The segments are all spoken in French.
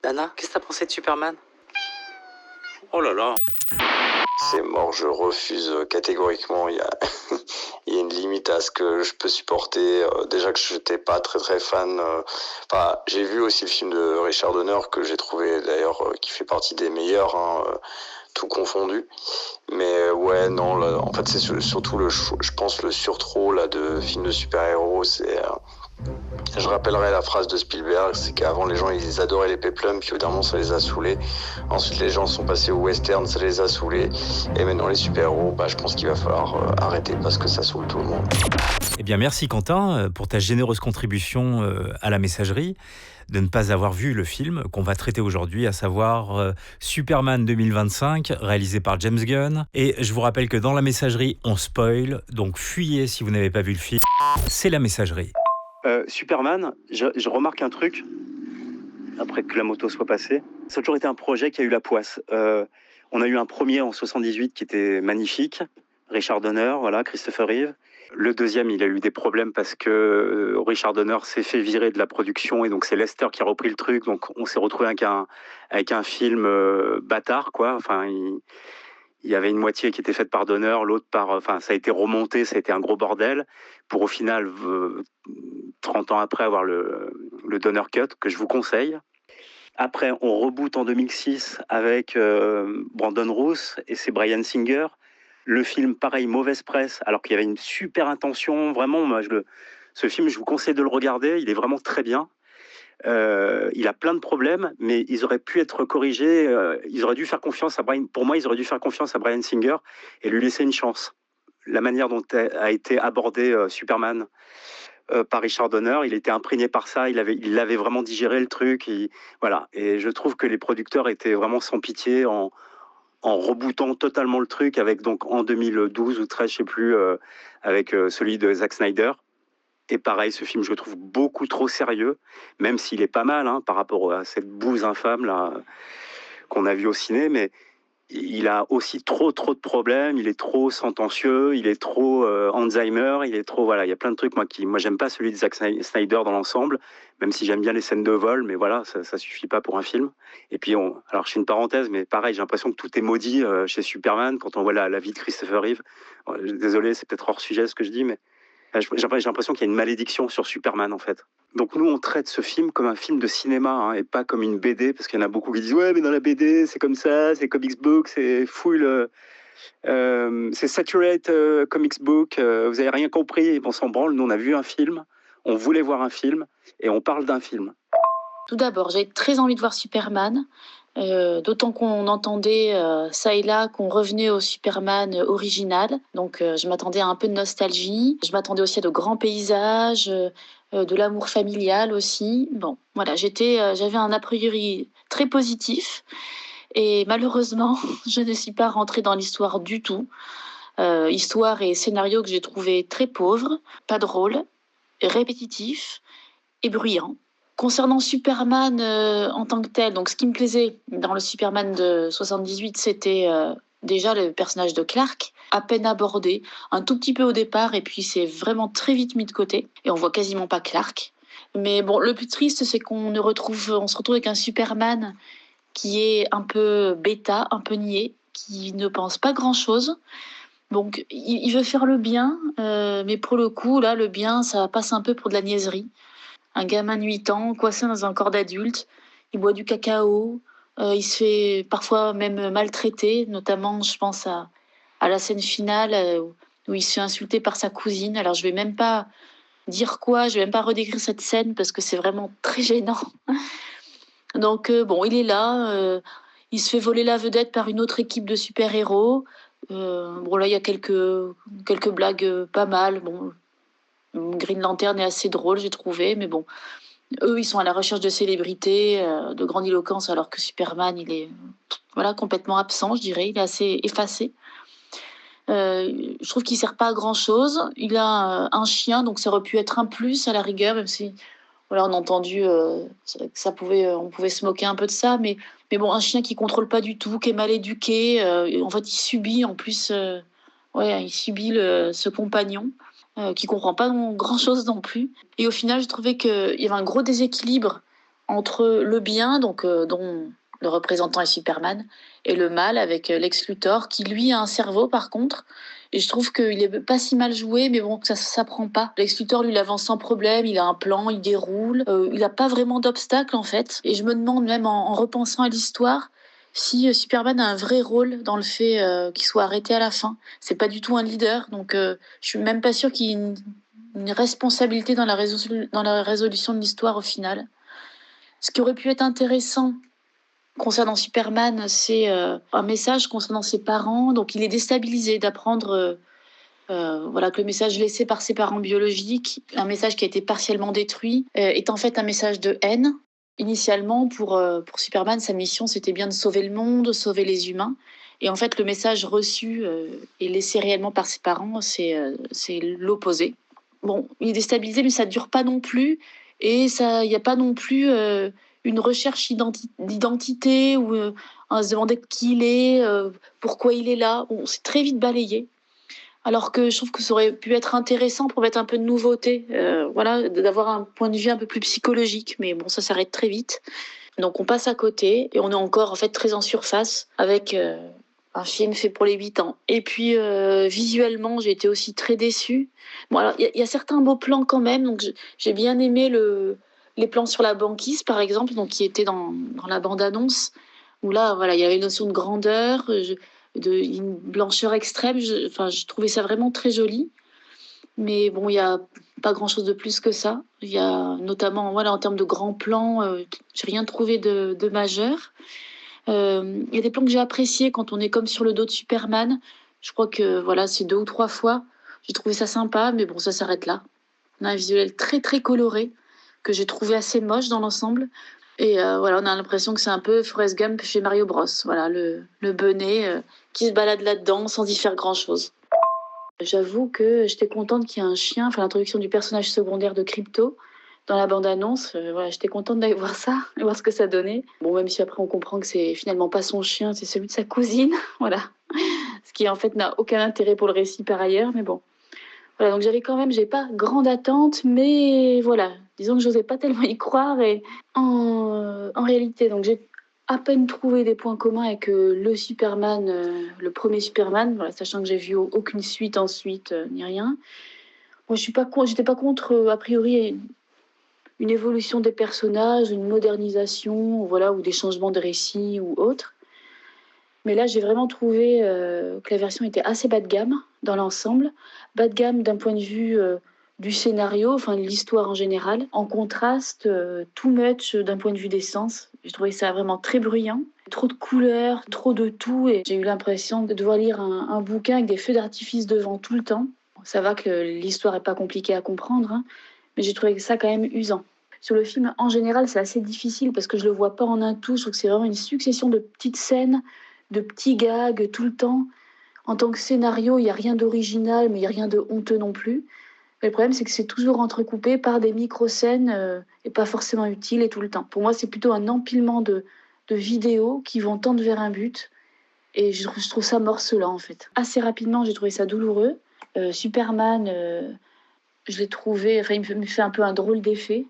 Lana, qu'est-ce que t'as pensé de Superman? Oh là là. C'est mort, je refuse catégoriquement. Il y a, il y a une limite à ce que je peux supporter. Déjà que je n'étais pas très fan. Enfin, j'ai vu aussi le film de Richard Donner que j'ai trouvé d'ailleurs qui fait partie des meilleurs, hein, tout confondu. Mais ouais, non, là, en fait c'est surtout je pense le surtrot là de films de super-héros. Je rappellerai la phrase de Spielberg, c'est qu'avant les gens ils adoraient les péplums, puis au dernier moment ça les a saoulés. Ensuite les gens sont passés au western, ça les a saoulés. Et maintenant les super-héros, je pense qu'il va falloir arrêter parce que ça saoule tout le monde. Eh bien, merci Quentin pour ta généreuse contribution à la messagerie, de ne pas avoir vu le film qu'on va traiter aujourd'hui, à savoir Superman 2025, réalisé par James Gunn. Et je vous rappelle que dans la messagerie, on spoil, donc fuyez si vous n'avez pas vu le film. C'est la messagerie. Superman, je remarque un truc, après que la moto soit passée. Ça a toujours été un projet qui a eu la poisse. On a eu un premier en 78 qui était magnifique, Richard Donner, voilà, Christopher Reeve. Le deuxième, il a eu des problèmes parce que Richard Donner s'est fait virer de la production et donc c'est Lester qui a repris le truc. Donc on s'est retrouvé avec un film bâtard, quoi. Enfin, il y avait une moitié qui était faite par Donner, l'autre par... Enfin, ça a été remonté, ça a été un gros bordel, pour au final, 30 ans après, avoir le Donner Cut, que je vous conseille. Après, on reboot en 2006 avec Brandon Routh, et c'est Bryan Singer. Le film, pareil, mauvaise presse, alors qu'il y avait une super intention. Vraiment, moi, ce film, je vous conseille de le regarder, il est vraiment très bien. Il a plein de problèmes, mais ils auraient pu être corrigés. Ils auraient dû faire confiance à Bryan. Pour moi, ils auraient dû faire confiance à Bryan Singer et lui laisser une chance. La manière dont a été abordé Superman par Richard Donner, il était imprégné par ça. Il avait vraiment digéré le truc. Voilà. Et je trouve que les producteurs étaient vraiment sans pitié en rebootant totalement le truc avec donc en 2012 ou 13, je sais plus, avec celui de Zack Snyder. Et pareil, ce film, je le trouve beaucoup trop sérieux, même s'il est pas mal par rapport à cette bouse infâme là qu'on a vu au ciné, mais il a aussi trop de problèmes. Il est trop sentencieux, il est trop Alzheimer, il est trop voilà. Il y a plein de trucs moi j'aime pas celui de Zack Snyder dans l'ensemble, même si j'aime bien les scènes de vol, mais voilà, ça suffit pas pour un film. Et puis alors je fais une parenthèse, mais pareil, j'ai l'impression que tout est maudit chez Superman quand on voit la vie de Christopher Reeve. Désolé, c'est peut-être hors sujet ce que je dis, mais j'ai l'impression qu'il y a une malédiction sur Superman, en fait. Donc nous, on traite ce film comme un film de cinéma, et pas comme une BD, parce qu'il y en a beaucoup qui disent « Ouais, mais dans la BD, c'est comme ça, c'est comics book, c'est full... c'est saturate comics book, vous avez rien compris. » On s'en branle, nous, on a vu un film, on voulait voir un film, et on parle d'un film. Tout d'abord, j'ai très envie de voir Superman, d'autant qu'on entendait ça et là qu'on revenait au Superman original. Donc je m'attendais à un peu de nostalgie, je m'attendais aussi à de grands paysages, de l'amour familial aussi. Bon, voilà, j'avais un a priori très positif et malheureusement, je ne suis pas rentrée dans l'histoire du tout. Histoire et scénario que j'ai trouvé très pauvre, pas drôle, répétitif et bruyant. Concernant Superman en tant que tel, donc ce qui me plaisait dans le Superman de 78, c'était déjà le personnage de Clark, à peine abordé, un tout petit peu au départ, et puis c'est vraiment très vite mis de côté, et on voit quasiment pas Clark. Mais bon, le plus triste, c'est on se retrouve avec un Superman qui est un peu bêta, un peu niais, qui ne pense pas grand-chose. Donc, il veut faire le bien, mais pour le coup, là, le bien, ça passe un peu pour de la niaiserie. Un gamin de 8 ans, coincé dans un corps d'adulte, il boit du cacao, il se fait parfois même maltraiter, notamment je pense à la scène finale où il se fait insulter par sa cousine. Alors je vais même pas dire quoi, je vais même pas redécrire cette scène parce que c'est vraiment très gênant. Donc bon, il est là, il se fait voler la vedette par une autre équipe de super-héros. Bon là il y a quelques blagues pas mal. Bon, Green Lantern est assez drôle, j'ai trouvé, mais bon, eux, ils sont à la recherche de célébrités, de grandiloquence, alors que Superman, il est voilà, complètement absent, je dirais, il est assez effacé. Je trouve qu'il sert pas à grand-chose. Il a un chien, donc ça aurait pu être un plus à la rigueur, même si voilà, on a entendu on pouvait se moquer un peu de ça, mais bon, un chien qui contrôle pas du tout, qui est mal éduqué, en fait, il subit en plus, il subit ce compagnon qui comprend pas grand chose non plus. Et au final, je trouvais qu'il y avait un gros déséquilibre entre le bien, donc dont le représentant est Superman, et le mal avec Lex Luthor, qui lui a un cerveau par contre. Et je trouve qu'il est pas si mal joué, mais bon, que ça s'apprend pas. Lex Luthor, lui, il avance sans problème, il a un plan, il déroule, il n'a pas vraiment d'obstacle en fait. Et je me demande même en repensant à l'histoire, si Superman a un vrai rôle dans le fait qu'il soit arrêté à la fin. C'est pas du tout un leader, donc je suis même pas sûre qu'il y ait une responsabilité dans dans la résolution de l'histoire au final. Ce qui aurait pu être intéressant concernant Superman, c'est un message concernant ses parents. Donc, il est déstabilisé d'apprendre voilà, que le message laissé par ses parents biologiques, un message qui a été partiellement détruit, est en fait un message de haine. Initialement, pour Superman, sa mission, c'était bien de sauver le monde, sauver les humains. Et en fait, le message reçu et laissé réellement par ses parents, c'est l'opposé. Bon, il est déstabilisé, mais ça ne dure pas non plus. Et il n'y a pas non plus une recherche d'identité ou à se demander qui il est, pourquoi il est là. Bon, c'est très vite balayé. Alors que je trouve que ça aurait pu être intéressant pour mettre un peu de nouveauté, voilà, d'avoir un point de vue un peu plus psychologique. Mais bon, ça s'arrête très vite. Donc on passe à côté et on est encore en fait très en surface avec un film fait pour les 8 ans. Et puis visuellement, j'ai été aussi très déçue. Bon, alors il y a certains beaux plans quand même. Donc j'ai bien aimé les plans sur la banquise, par exemple, donc qui étaient dans la bande-annonce. Où là, voilà, il y avait une notion de grandeur, une blancheur extrême. Enfin, je trouvais ça vraiment très joli. Mais bon, il n'y a pas grand-chose de plus que ça. Il y a notamment, voilà, en termes de grands plans, j'ai rien trouvé de majeur. Il y a des plans que j'ai appréciés quand on est comme sur le dos de Superman. Je crois que voilà, c'est 2 ou 3 fois. J'ai trouvé ça sympa, mais bon, ça s'arrête là. On a un visuel très très coloré que j'ai trouvé assez moche dans l'ensemble. Et voilà, on a l'impression que c'est un peu Forrest Gump chez Mario Bros. Voilà, le benet qui se balade là-dedans sans y faire grand-chose. J'avoue que j'étais contente qu'il y ait un chien, enfin l'introduction du personnage secondaire de Crypto dans la bande-annonce. Voilà, j'étais contente d'aller voir ça et voir ce que ça donnait. Bon, même si après on comprend que c'est finalement pas son chien, c'est celui de sa cousine, voilà. Ce qui en fait n'a aucun intérêt pour le récit par ailleurs, mais bon. Voilà, donc j'ai pas grande attente, mais voilà, disons que j'osais pas tellement y croire et en réalité, donc j'ai à peine trouvé des points communs avec le Superman, le premier Superman, voilà, sachant que j'ai vu aucune suite ensuite, ni rien. Moi, j'étais pas contre, a priori, une évolution des personnages, une modernisation, voilà, ou des changements de récit ou autre. Mais là, j'ai vraiment trouvé que la version était assez bas de gamme dans l'ensemble. Bas de gamme d'un point de vue du scénario, enfin de l'histoire en général. En contraste, too much d'un point de vue des sens. J'ai trouvé ça vraiment très bruyant. Trop de couleurs, trop de tout. Et j'ai eu l'impression de devoir lire un bouquin avec des feux d'artifice devant tout le temps. Ça va que l'histoire n'est pas compliquée à comprendre, hein, mais j'ai trouvé ça quand même usant. Sur le film, en général, c'est assez difficile parce que je le vois pas en un tout. Je trouve que c'est vraiment une succession de petites scènes, de petits gags tout le temps. En tant que scénario, il n'y a rien d'original, mais il n'y a rien de honteux non plus. Mais le problème, c'est que c'est toujours entrecoupé par des micro-scènes et pas forcément utiles et tout le temps. Pour moi, c'est plutôt un empilement de vidéos qui vont tendre vers un but. Et je trouve ça morcelant, en fait. Assez rapidement, j'ai trouvé ça douloureux. Superman, je l'ai trouvé... Enfin, il me fait un peu un drôle d'effet.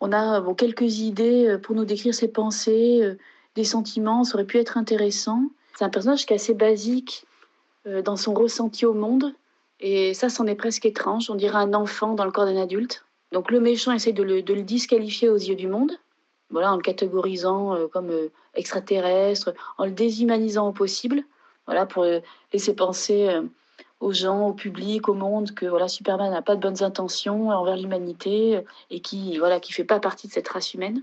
On a quelques idées pour nous décrire ses pensées, des sentiments, ça aurait pu être intéressant. C'est un personnage qui est assez basique dans son ressenti au monde, et ça, c'en est presque étrange. On dirait un enfant dans le corps d'un adulte. Donc le méchant essaie de le disqualifier aux yeux du monde, voilà, en le catégorisant comme extraterrestre, en le déshumanisant au possible, voilà, pour laisser penser aux gens, au public, au monde, que voilà, Superman n'a pas de bonnes intentions envers l'humanité et qui fait pas partie de cette race humaine.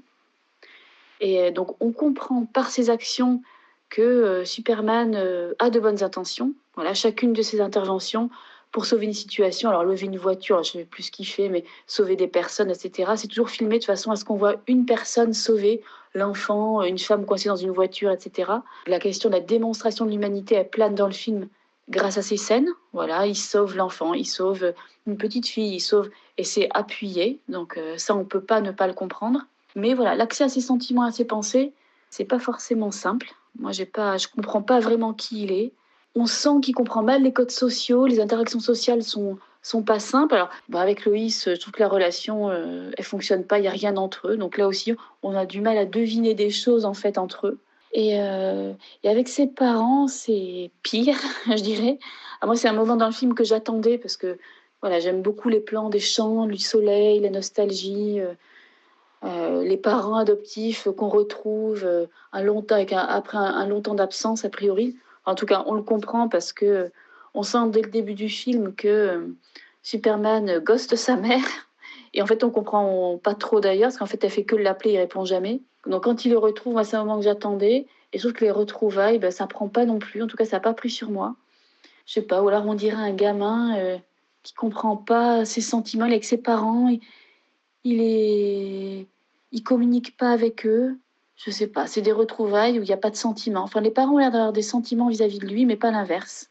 Et donc on comprend par ses actions que Superman a de bonnes intentions. Voilà, chacune de ses interventions pour sauver une situation, alors lever une voiture, je ne sais plus ce qu'il fait, mais sauver des personnes, etc. C'est toujours filmé de façon à ce qu'on voit une personne sauver l'enfant, une femme coincée dans une voiture, etc. La question de la démonstration de l'humanité, elle plane dans le film grâce à ces scènes. Voilà, il sauve l'enfant, il sauve une petite fille, il sauve, et c'est appuyé. Donc ça, on peut pas ne pas le comprendre. Mais voilà, l'accès à ses sentiments, à ses pensées, c'est pas forcément simple. Moi, je comprends pas vraiment qui il est. On sent qu'il comprend mal les codes sociaux, les interactions sociales sont sont pas simples. Alors, avec Loïs, je trouve que la relation, elle fonctionne pas, il y a rien entre eux. Donc là aussi, on a du mal à deviner des choses en fait entre eux. Et avec ses parents, c'est pire, je dirais. Moi, c'est un moment dans le film que j'attendais parce que voilà, j'aime beaucoup les plans des champs, du soleil, la nostalgie, les parents adoptifs qu'on retrouve un long temps, après un long temps d'absence, a priori. En tout cas, on le comprend parce que on sent dès le début du film que Superman ghoste sa mère. Et en fait, on comprend pas trop d'ailleurs, parce qu'en fait, elle fait que l'appeler, il répond jamais. Donc, quand il le retrouve, moi, c'est un moment que j'attendais. Et je trouve que les retrouvailles, ça prend pas non plus. En tout cas, ça n'a pas pris sur moi. Je sais pas, ou alors on dirait un gamin qui comprend pas ses sentiments, il est avec ses parents, il est, il communique pas avec eux. Je sais pas, c'est des retrouvailles où il n'y a pas de sentiments. Enfin, les parents ont l'air d'avoir des sentiments vis-à-vis de lui, mais pas l'inverse.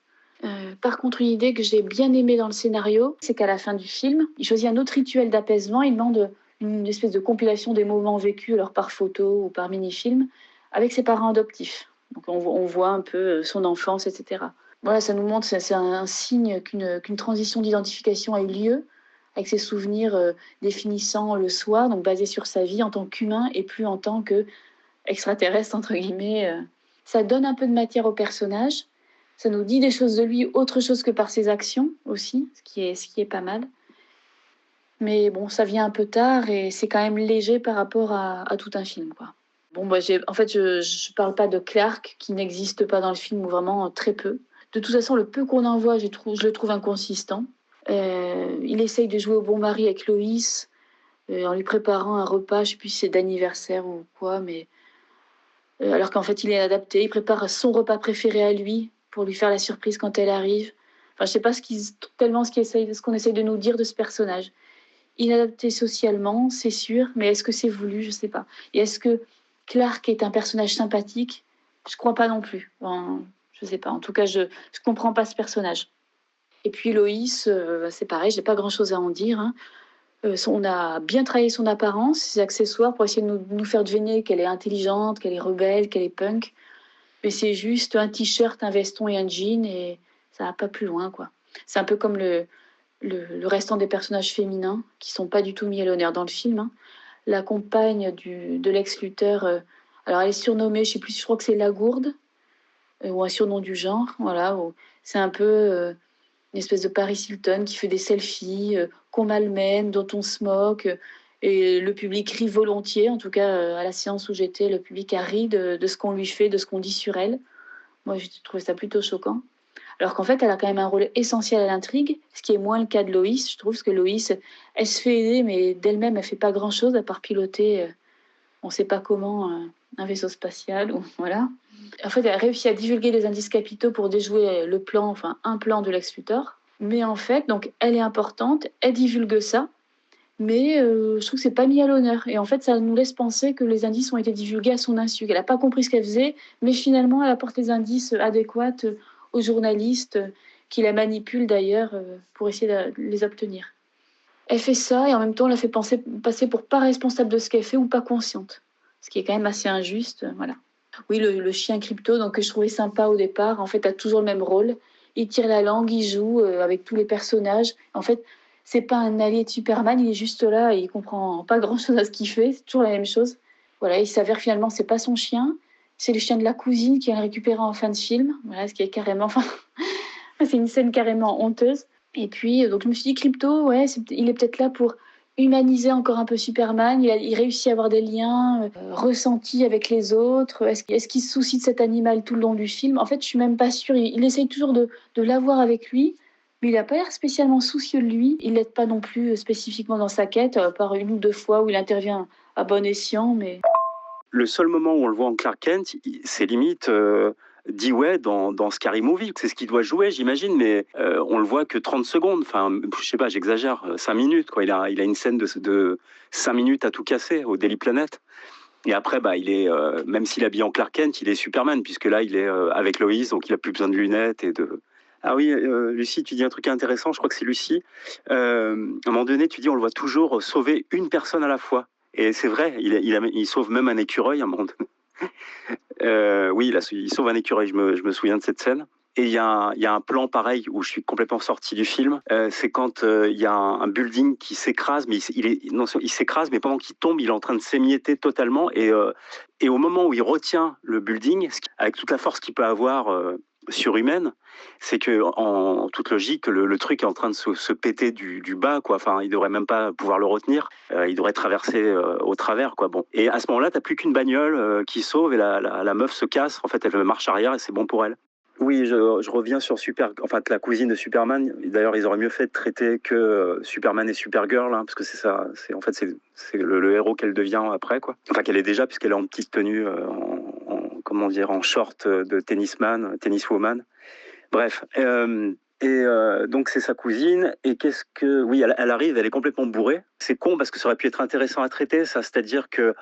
Par contre, une idée que j'ai bien aimée dans le scénario, c'est qu'à la fin du film, il choisit un autre rituel d'apaisement. Il demande une espèce de compilation des moments vécus, alors par photo ou par mini-film, avec ses parents adoptifs. Donc on voit un peu son enfance, etc. Voilà, ça nous montre, c'est un signe qu'une transition d'identification a eu lieu, avec ses souvenirs définissant le soi, donc basés sur sa vie en tant qu'humain et plus en tant qu'extraterrestre, entre guillemets. Ça donne un peu de matière au personnage. Ça nous dit des choses de lui, autre chose que par ses actions aussi, ce qui est pas mal. Mais bon, ça vient un peu tard et c'est quand même léger par rapport à tout un film, quoi. Bon, en fait, je parle pas de Clark qui n'existe pas dans le film ou vraiment très peu. De toute façon, le peu qu'on en voit, je le trouve inconsistant. Il essaye de jouer au bon mari avec Loïs en lui préparant un repas, je sais plus si c'est d'anniversaire ou quoi, mais alors qu'en fait, il est adapté. Il prépare son repas préféré à lui pour lui faire la surprise quand elle arrive. Enfin, je sais pas ce qu'on essaye de nous dire de ce personnage. Inadapté socialement, c'est sûr, mais est-ce que c'est voulu? Je sais pas. Et est-ce que Clark est un personnage sympathique? Je crois pas non plus. Enfin, je sais pas. En tout cas, je comprends pas ce personnage. Et puis Loïs, c'est pareil, j'ai pas grand-chose à en dire, hein. On a bien travaillé son apparence, ses accessoires pour essayer de nous faire deviner qu'elle est intelligente, qu'elle est rebelle, qu'elle est punk. Mais c'est juste un t-shirt, un veston et un jean et ça va pas plus loin, quoi. C'est un peu comme le restant des personnages féminins qui sont pas du tout mis à l'honneur dans le film, hein. La compagne de Lex Luthor, alors elle est surnommée, je sais plus, je crois que c'est Lagourde, ou un surnom du genre, voilà. C'est un peu une espèce de Paris Hilton qui fait des selfies, qu'on malmène, dont on se moque. Et le public rit volontiers, en tout cas à la séance où j'étais, le public a ri de ce qu'on lui fait, de ce qu'on dit sur elle. Moi, j'ai trouvé ça plutôt choquant. Alors qu'en fait, elle a quand même un rôle essentiel à l'intrigue, ce qui est moins le cas de Loïs, je trouve, parce que Loïs, elle se fait aider, mais d'elle-même, elle fait pas grand-chose à part piloter, on sait pas comment, un vaisseau spatial, ou voilà. En fait, elle a réussi à divulguer les indices capitaux pour déjouer le plan, enfin un plan de Lex Luthor. Mais en fait, donc elle est importante, elle divulgue ça, mais je trouve que c'est pas mis à l'honneur. Et en fait, ça nous laisse penser que les indices ont été divulgués à son insu, qu'elle n'a pas compris ce qu'elle faisait, mais finalement, elle apporte les indices adéquats aux journalistes qui la manipulent d'ailleurs pour essayer de les obtenir. Elle fait ça et en même temps, elle la fait passer pour pas responsable de ce qu'elle fait ou pas consciente, ce qui est quand même assez injuste, voilà. Oui, le chien crypto, donc que je trouvais sympa au départ, en fait, a toujours le même rôle. Il tire la langue, il joue avec tous les personnages. En fait, c'est pas un allié de Superman, il est juste là et il comprend pas grand-chose à ce qu'il fait. C'est toujours la même chose. Voilà, il s'avère finalement c'est pas son chien, c'est le chien de la cousine qui a le récupéré en fin de film. Voilà, ce qui est carrément, enfin, c'est une scène carrément honteuse. Et puis, donc je me suis dit Crypto, ouais, il est peut-être là pour humaniser encore un peu Superman. Il réussit à avoir des liens ressentis avec les autres. Est-ce qu'il se soucie de cet animal tout le long du film? En fait, je suis même pas sûre. Il essaye toujours de l'avoir avec lui, mais il n'a pas l'air spécialement soucieux de lui. Il l'aide pas non plus spécifiquement dans sa quête, par une ou deux fois où il intervient à bon escient, mais... Le seul moment où on le voit en Clark Kent, c'est limite Dewey dans Scary Movie. C'est ce qu'il doit jouer, j'imagine, mais on le voit que 30 secondes. Enfin, je sais pas, j'exagère, 5 minutes, quoi. Il a une scène de 5 minutes à tout casser au Daily Planet. Et après, il est, même s'il est habillé en Clark Kent, il est Superman, puisque là, il est avec Lois, donc il a plus besoin de lunettes et de... Ah oui, Lucie, tu dis un truc intéressant, je crois que c'est Lucie. À un moment donné, tu dis on le voit toujours sauver une personne à la fois. Et c'est vrai, il sauve même un écureuil à un moment donné. Oui, il sauve un écureuil, je me souviens de cette scène. Et il y a un plan pareil où je suis complètement sorti du film. C'est quand il y a un building qui s'écrase, mais il s'écrase, mais pendant qu'il tombe, il est en train de s'émietter totalement. Et au moment où il retient le building, avec toute la force qu'il peut avoir surhumaine, c'est que en toute logique, le truc est en train de se péter du bas, quoi. Enfin, il devrait même pas pouvoir le retenir. Il devrait traverser au travers, quoi. Bon. Et à ce moment-là, t'as plus qu'une bagnole qui sauve et la meuf se casse. En fait, elle marche arrière et c'est bon pour elle. Oui, je reviens sur la cousine de Superman. D'ailleurs, ils auraient mieux fait de traiter que Superman et Supergirl, hein, parce que c'est ça. C'est le héros qu'elle devient après, quoi. Enfin, qu'elle est déjà, puisqu'elle est en petite tenue, comment dire, en short de tenniswoman. Bref. Donc c'est sa cousine. Et oui, elle arrive, elle est complètement bourrée. C'est con parce que ça aurait pu être intéressant à traiter, ça. C'est-à-dire que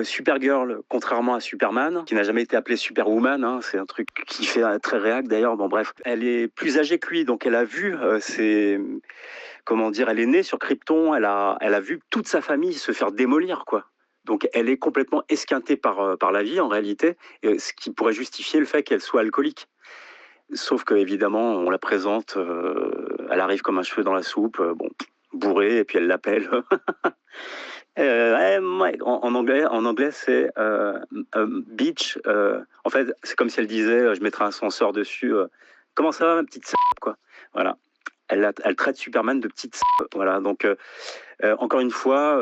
Supergirl, contrairement à Superman, qui n'a jamais été appelée Superwoman, hein, c'est un truc qui fait très réac d'ailleurs, bon bref, elle est plus âgée que lui, donc elle a vu comment dire, elle est née sur Krypton, elle a vu toute sa famille se faire démolir, quoi. Donc elle est complètement esquintée par la vie en réalité, ce qui pourrait justifier le fait qu'elle soit alcoolique. Sauf que évidemment, on la présente, elle arrive comme un cheveu dans la soupe, bon, bourrée, et puis elle l'appelle. En anglais, c'est beach. En fait, c'est comme si elle disait, je mettrai un ascenseur dessus. Comment ça va, ma petite salope, quoi. Voilà. Elle traite Superman de petite salope. Voilà. Donc, encore une fois,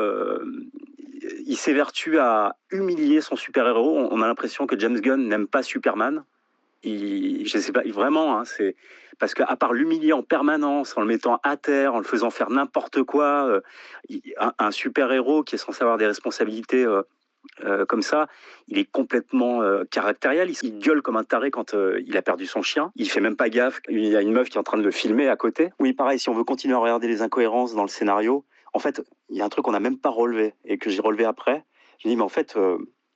il s'évertue à humilier son super-héros. On a l'impression que James Gunn n'aime pas Superman. Je sais pas, vraiment, hein, c'est parce qu'à part l'humilier en permanence, en le mettant à terre, en le faisant faire n'importe quoi, un super-héros qui est censé avoir des responsabilités comme ça, il est complètement caractériel. Il gueule comme un taré quand il a perdu son chien. Il fait même pas gaffe. Il y a une meuf qui est en train de le filmer à côté. Oui, pareil, si on veut continuer à regarder les incohérences dans le scénario, en fait, il y a un truc qu'on n'a même pas relevé et que j'ai relevé après. Je dis, mais en fait,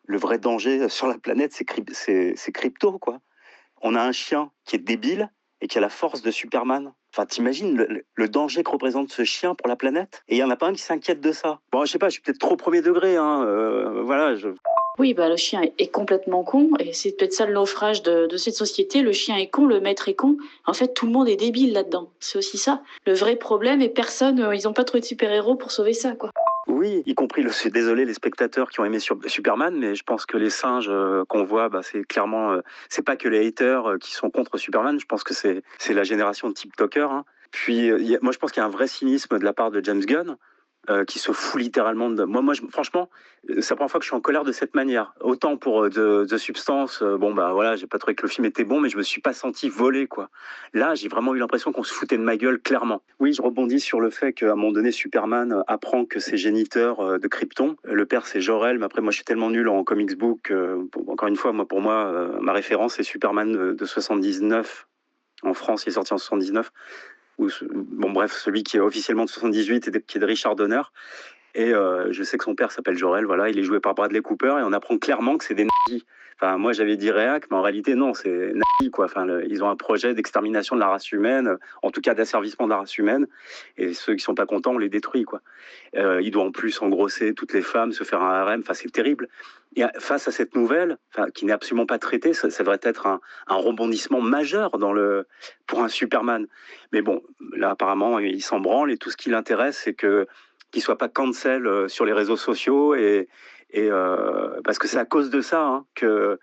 le vrai danger sur la planète, c'est Crypto, quoi. On a un chien qui est débile et qui a la force de Superman. Enfin, t'imagines le danger que représente ce chien pour la planète? Et il y en a pas un qui s'inquiète de ça. Bon, je sais pas, je suis peut-être trop premier degré, hein. Voilà. Oui, bah, le chien est complètement con, et c'est peut-être ça le naufrage de cette société. Le chien est con, le maître est con. En fait, tout le monde est débile là-dedans. C'est aussi ça. Le vrai problème, et personne, ils n'ont pas trouvé de super-héros pour sauver ça, quoi. Oui, y compris, je suis désolé, les spectateurs qui ont aimé Superman, mais je pense que les singes qu'on voit, bah, c'est clairement, c'est pas que les haters qui sont contre Superman, je pense que c'est la génération de TikTokers, hein. Puis, moi, je pense qu'il y a un vrai cynisme de la part de James Gunn, qui se fout littéralement de... Franchement, c'est la première fois que je suis en colère de cette manière. Autant pour The Substance, bon, bah voilà, j'ai pas trouvé que le film était bon, mais je me suis pas senti volé, quoi. Là, j'ai vraiment eu l'impression qu'on se foutait de ma gueule, clairement. Oui, je rebondis sur le fait qu'à un moment donné, Superman apprend que c'est géniteur de Krypton. Le père, c'est Jor-El, mais après, moi, je suis tellement nul en comics book. Encore une fois, pour moi, ma référence, c'est Superman de 79. En France, il est sorti en 79. Bon, bref, celui qui est officiellement de 78 et qui est de Richard Donner. Et je sais que son père s'appelle Jor-El, voilà, il est joué par Bradley Cooper, et on apprend clairement que c'est des nazis. Enfin, moi, j'avais dit réac, mais en réalité, non, c'est nazis, quoi. Enfin, ils ont un projet d'extermination de la race humaine, en tout cas d'asservissement de la race humaine, et ceux qui sont pas contents, on les détruit, quoi. Il doit en plus engrosser toutes les femmes, se faire un harem, enfin, c'est terrible. Et face à cette nouvelle, qui n'est absolument pas traitée, ça devrait être un rebondissement majeur pour un Superman. Mais bon, là, apparemment, il s'en branle, et tout ce qui l'intéresse, c'est qu'il soit pas cancel sur les réseaux sociaux, parce que c'est à cause de ça, hein, que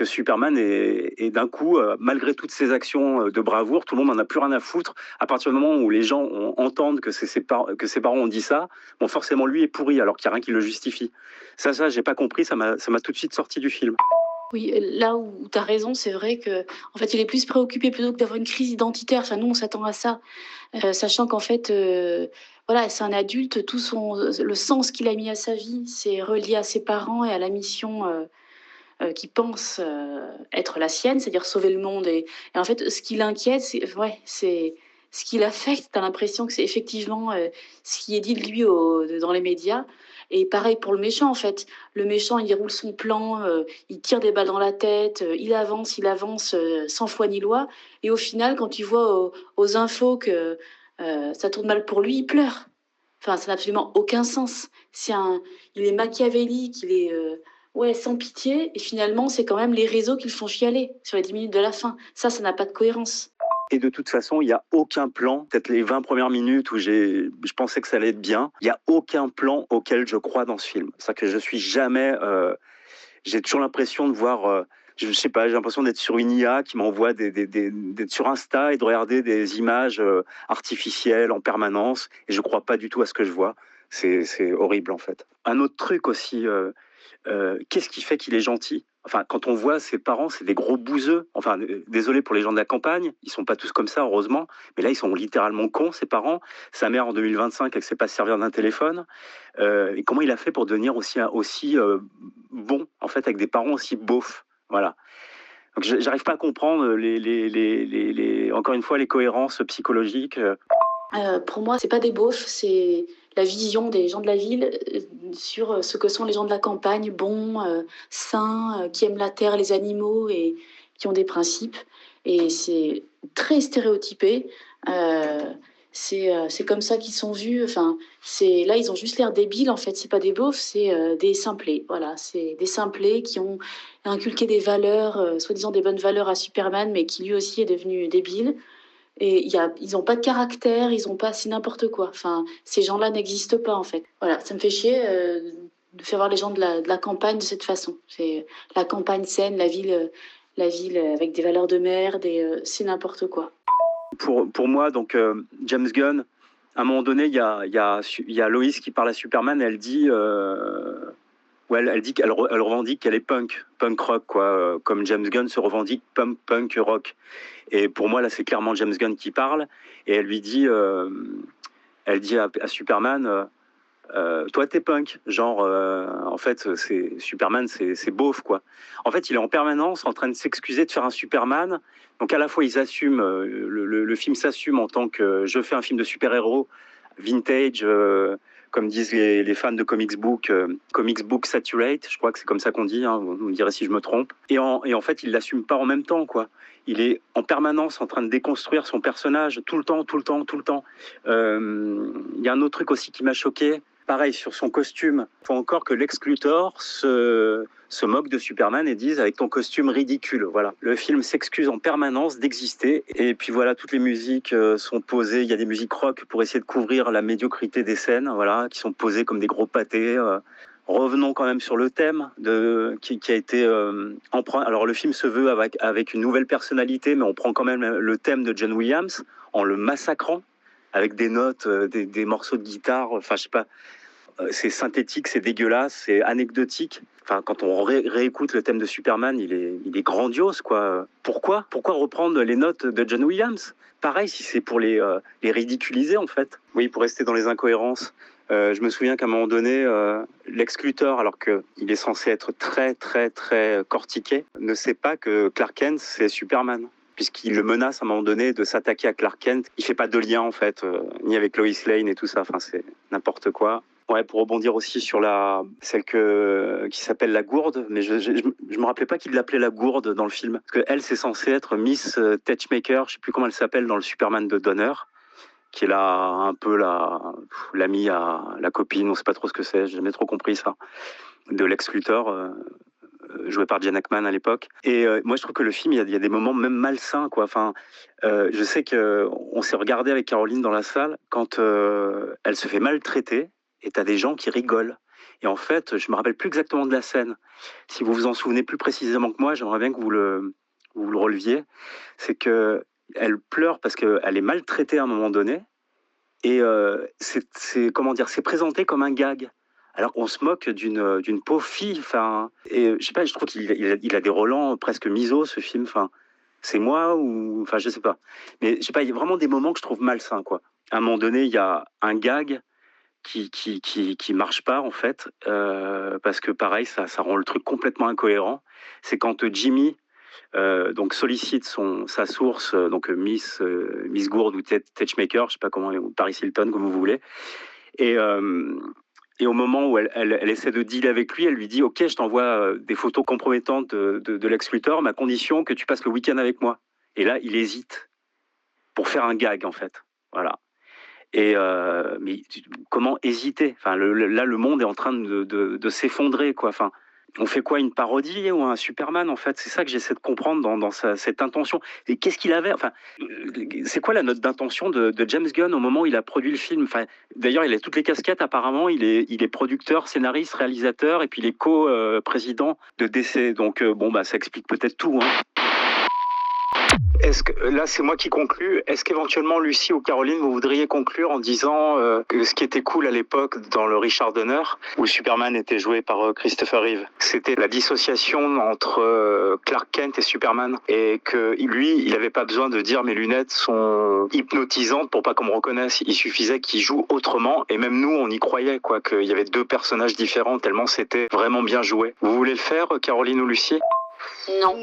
Superman est d'un coup, malgré toutes ses actions de bravoure, tout le monde n'en a plus rien à foutre. À partir du moment où les gens entendent que ses parents ont dit ça, bon, forcément lui est pourri, alors qu'il n'y a rien qui le justifie. Ça, j'ai pas compris, ça m'a tout de suite sorti du film. Oui, là où tu as raison, c'est vrai que en fait, il est plus préoccupé plutôt que d'avoir une crise identitaire. Enfin, nous, on s'attend à ça, sachant qu'en fait, voilà, c'est un adulte, le sens qu'il a mis à sa vie, c'est relié à ses parents et à la mission qu'il pense être la sienne, c'est-à-dire sauver le monde. Et en fait, ce qui l'inquiète, c'est ce qui l'affecte. Tu as l'impression que c'est effectivement ce qui est dit de lui dans les médias. Et pareil pour le méchant, en fait. Le méchant, il roule son plan, il tire des balles dans la tête, il avance sans foi ni loi. Et au final, quand il voit aux infos que ça tourne mal pour lui, il pleure. Enfin, ça n'a absolument aucun sens. Il est machiavélique, Ouais, sans pitié, et finalement, c'est quand même les réseaux qui le font chialer sur les 10 minutes de la fin. Ça n'a pas de cohérence. Et de toute façon, il n'y a aucun plan, peut-être les 20 premières minutes où je pensais que ça allait être bien, il n'y a aucun plan auquel je crois dans ce film. C'est-à-dire que je suis jamais... j'ai toujours l'impression de voir... je sais pas, j'ai l'impression d'être sur une IA qui m'envoie d'être sur Insta et de regarder des images artificielles en permanence. Et je crois pas du tout à ce que je vois. C'est horrible, en fait. Un autre truc aussi... qu'est-ce qui fait qu'il est gentil? Enfin, quand on voit ses parents, c'est des gros bouseux. Enfin, désolé pour les gens de la campagne, ils sont pas tous comme ça, heureusement. Mais là, ils sont littéralement cons, ses parents. Sa mère, en 2025, elle ne sait pas se servir d'un téléphone. Et comment il a fait pour devenir aussi bon, en fait, avec des parents aussi beaufs? Voilà. Donc, j'arrive pas à comprendre encore une fois, les cohérences psychologiques. Pour moi, c'est pas des beaufs, c'est la vision des gens de la ville sur ce que sont les gens de la campagne, bons, sains, qui aiment la terre, les animaux et qui ont des principes. Et c'est très stéréotypé. C'est comme ça qu'ils sont vus. Enfin, là, ils ont juste l'air débiles. En fait, c'est pas des beaufs, c'est des simplés. Voilà, c'est des simplés qui ont inculqué des valeurs, soi-disant des bonnes valeurs à Superman, mais qui lui aussi est devenu débile. Et ils n'ont pas de caractère, ils ont pas, c'est n'importe quoi. Enfin, ces gens-là n'existent pas en fait. Voilà, ça me fait chier de faire voir les gens de la campagne de cette façon. C'est la campagne saine, la ville avec des valeurs de merde, et c'est n'importe quoi. Pour moi, donc James Gunn, à un moment donné, il y a Lois qui parle à Superman, et elle dit, elle dit qu'elle revendique qu'elle est punk rock, quoi, comme James Gunn se revendique punk rock. Et pour moi, là, c'est clairement James Gunn qui parle, et elle lui dit, elle dit à Superman, toi, t'es punk. Genre, en fait, Superman, c'est beauf, quoi. En fait, il est en permanence en train de s'excuser de faire un Superman. Donc, à la fois, ils assument, le film s'assume en tant que je fais un film de super-héros vintage, comme disent les fans de comics book saturate, je crois que c'est comme ça qu'on dit, hein, vous me direz si je me trompe. Et en fait, il l'assume pas en même temps, quoi. Il est en permanence en train de déconstruire son personnage, tout le temps. Il y a un autre truc aussi qui m'a choqué, pareil, sur son costume. Il faut encore que Lex Luthor se moque de Superman et dise avec ton costume ridicule. Voilà. Le film s'excuse en permanence d'exister. Et puis voilà, toutes les musiques sont posées. Il y a des musiques rock pour essayer de couvrir la médiocrité des scènes, voilà, qui sont posées comme des gros pâtés. Revenons quand même sur le thème qui a été emprunt. Alors le film se veut avec une nouvelle personnalité, mais on prend quand même le thème de John Williams en le massacrant avec des notes, des morceaux de guitare. Enfin, je sais pas. C'est synthétique, c'est dégueulasse, c'est anecdotique. Enfin, quand on réécoute le thème de Superman, il est grandiose, quoi. Pourquoi reprendre les notes de John Williams? Pareil, si c'est pour les ridiculiser, en fait. Oui, pour rester dans les incohérences. Je me souviens qu'à un moment donné, Lex Luthor, alors qu'il est censé être très, très, très cortiqué, ne sait pas que Clark Kent, c'est Superman, puisqu'il le menace à un moment donné de s'attaquer à Clark Kent. Il fait pas de lien, en fait, ni avec Lois Lane et tout ça. Enfin, c'est n'importe quoi. Ouais, pour rebondir aussi sur celle qui s'appelle la Gourde, mais je me rappelais pas qu'il l'appelait la Gourde dans le film. Parce qu'elle, c'est censé être Miss Touchmaker, je sais plus comment elle s'appelle dans le Superman de Donner, qui est là un peu l'amie à la copine, on sait pas trop ce que c'est, j'ai jamais trop compris ça, de Lex Luthor, joué par Jen Ackman à l'époque. Et moi, je trouve que le film, il y a des moments même malsains, quoi. Enfin, je sais qu'on s'est regardé avec Caroline dans la salle quand elle se fait maltraiter, et t'as des gens qui rigolent. Et en fait, je me rappelle plus exactement de la scène. Si vous vous en souvenez plus précisément que moi, j'aimerais bien que vous le releviez. C'est que elle pleure parce qu'elle est maltraitée à un moment donné, et comment dire, c'est présenté comme un gag. Alors qu'on se moque d'une pauvre fille. Enfin, et je sais pas, je trouve qu'il a des relents presque miso, ce film. Enfin, c'est moi ou, enfin, je sais pas. Mais je sais pas, il y a vraiment des moments que je trouve malsains, quoi. À un moment donné, il y a un gag qui marche pas, en fait, parce que pareil, ça rend le truc complètement incohérent. C'est quand Jimmy donc sollicite sa source, donc Miss Gourde ou Touchmaker, je sais pas comment, ou Paris Hilton, comme vous voulez, et au moment où elle essaie de dealer avec lui, elle lui dit ok, je t'envoie des photos compromettantes de Lex Luthor, mais à condition que tu passes le week-end avec moi. Et là, il hésite pour faire un gag, en fait. Voilà. Et mais comment hésiter? Enfin, là, le monde est en train de s'effondrer, quoi. Enfin, On fait quoi, une parodie ou un Superman en fait? C'est ça que j'essaie de comprendre dans cette intention. Et qu'est-ce qu'il avait? Enfin, c'est quoi la note d'intention de James Gunn au moment où il a produit le film? Enfin, d'ailleurs, il a toutes les casquettes apparemment. Il est producteur, scénariste, réalisateur et puis il est co-président de DC. Donc ça explique peut-être tout. Hein. Est-ce que là c'est moi qui conclue? Est-ce qu'éventuellement Lucie ou Caroline vous voudriez conclure en disant que ce qui était cool à l'époque dans le Richard Donner où Superman était joué par Christopher Reeve, c'était la dissociation entre Clark Kent et Superman et que lui il n'avait pas besoin de dire mes lunettes sont hypnotisantes pour pas qu'on me reconnaisse, il suffisait qu'il joue autrement et même nous on y croyait quoi, qu'il y avait deux personnages différents tellement c'était vraiment bien joué. Vous voulez le faire Caroline ou Lucie? Non.